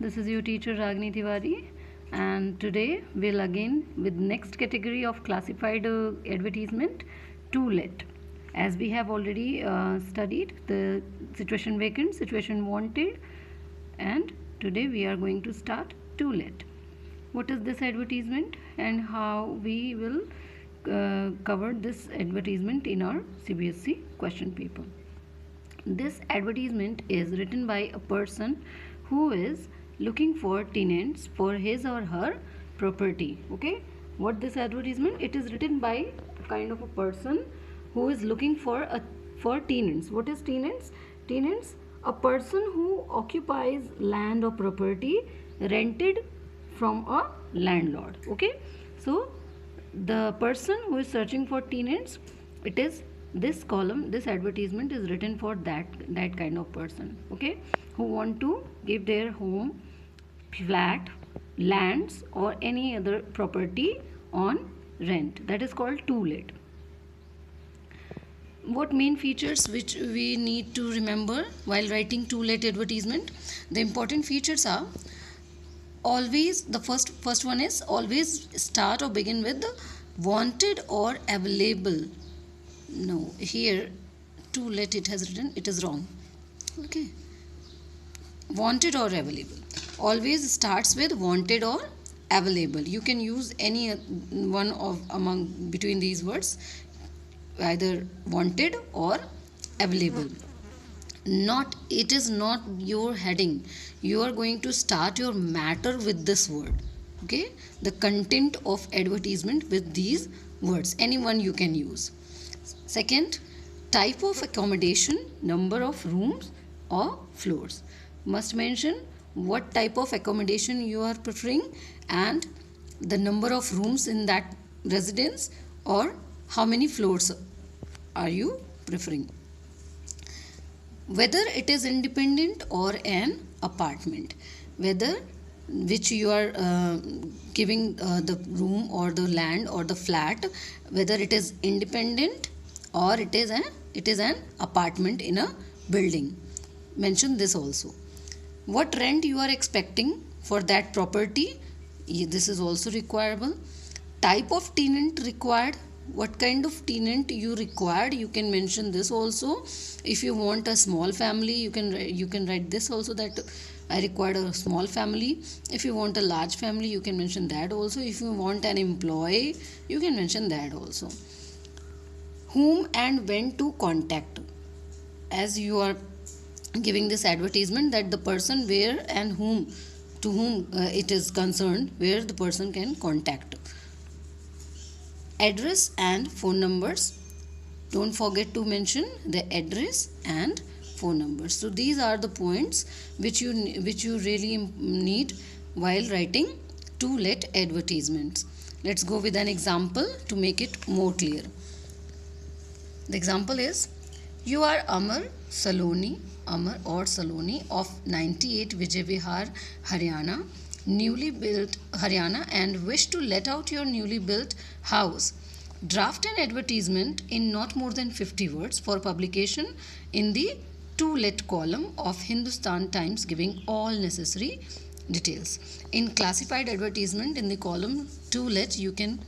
this is your teacher Ragini Tiwari, and today we'll again with next category of classified advertisement, to let. As we have already studied the situation vacant, situation wanted, and today we are going to start to let. What is this advertisement and how we will cover this advertisement in our CBSE question paper. This advertisement is written by a person who is looking for tenants for his or her property. Okay, what this advertisement? It is written by a kind of a person who is looking for tenants. What is tenants? Tenants, a person who occupies land or property rented from a landlord. Okay, so the person who is searching for tenants, it is this column, this advertisement is written for that kind of person, okay, who want to give their home, flat, lands or any other property on rent. That is called to let. What main features which we need to remember while writing to let advertisement? The important features are always, the first one is always start or begin with the wanted or available. No, here to let it has written, it is wrong. Okay, wanted or available always starts with wanted or available. You can use any one of among between these words, either wanted or available. Not, it is not your heading. You are going to start your matter with this word. Okay, the content of advertisement with these words, anyone you can use. Second, type of accommodation, number of rooms or floors. Must mention what type of accommodation you are preferring and the number of rooms in that residence, or how many floors are you preferring. Whether it is independent or an apartment, whether which you are giving the room or the land or the flat, whether it is independent or it is an apartment in a building. Mention this also. What rent you are expecting for that property, this is also requirable. Type of tenant required, what kind of tenant you required, you can mention this also. If you want a small family, you can write this also, that I required a small family. If you want a large family, you can mention that also. If you want an employee, you can mention that also. Whom and when to contact, as you are giving this advertisement, that the person where and whom, to whom it is concerned, where the person can contact. Address and phone numbers, don't forget to mention the address and phone numbers. So these are the points which you really need while writing to let advertisements. Let's go with an example to make it more clear. The example is, you are Amar or Saloni of 98 Vijay Vihar, Haryana, newly built Haryana, and wish to let out your newly built house. Draft an advertisement in not more than 50 words for publication in the to let column of Hindustan Times, giving all necessary details. In classified advertisement, in the column to let, you can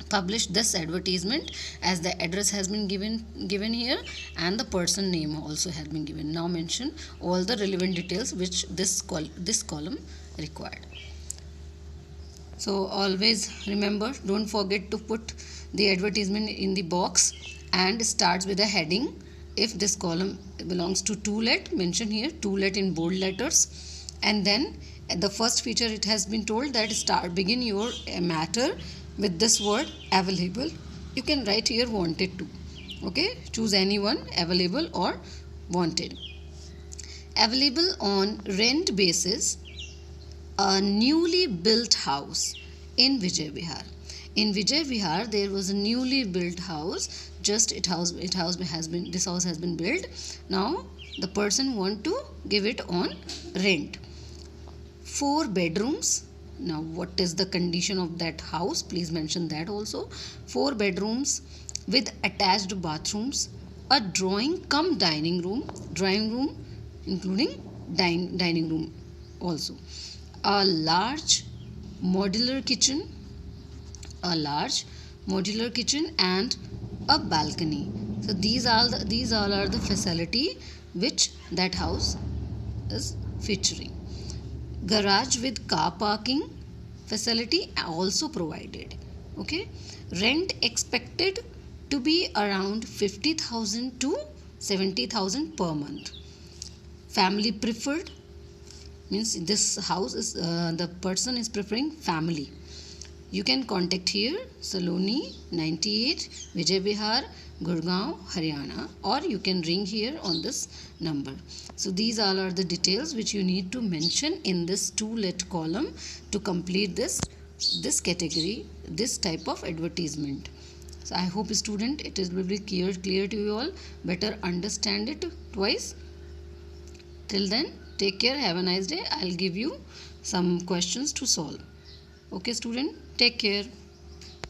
publish this advertisement as the address has been given here and the person name also has been given. Now mention all the relevant details which this column required. So always remember, don't forget to put the advertisement in the box and starts with a heading. If this column belongs to let, mention here to let in bold letters, and then the first feature, it has been told that begin your matter with this word available. You can write here wanted to. Okay, choose any one, available or wanted. Available on rent basis, a newly built house in Vijay Vihar. In Vijay Vihar, there was a newly built house. Just this house has been built. Now the person want to give it on rent. 4 bedrooms. Now what is the condition of that house? Please mention that also. 4 bedrooms with attached bathrooms, a drawing room including dining room, also. A large modular kitchen, a large modular kitchen and a balcony. So these all are the facility which that house is featuring. Garage with car parking facility also provided. Okay, rent expected to be around 50,000 to 70,000 per month. Family preferred means this house is the person is preferring family. You can contact here Saloni 98 Vijay Vihar Gurgaon Haryana, or you can ring here on this number. So these all are the details which you need to mention in this to-let column to complete this category, this type of advertisement. So I hope student it will be clear to you all. Better understand it twice. Till then, take care, have a nice day. I'll give you some questions to solve. Okay student, take care.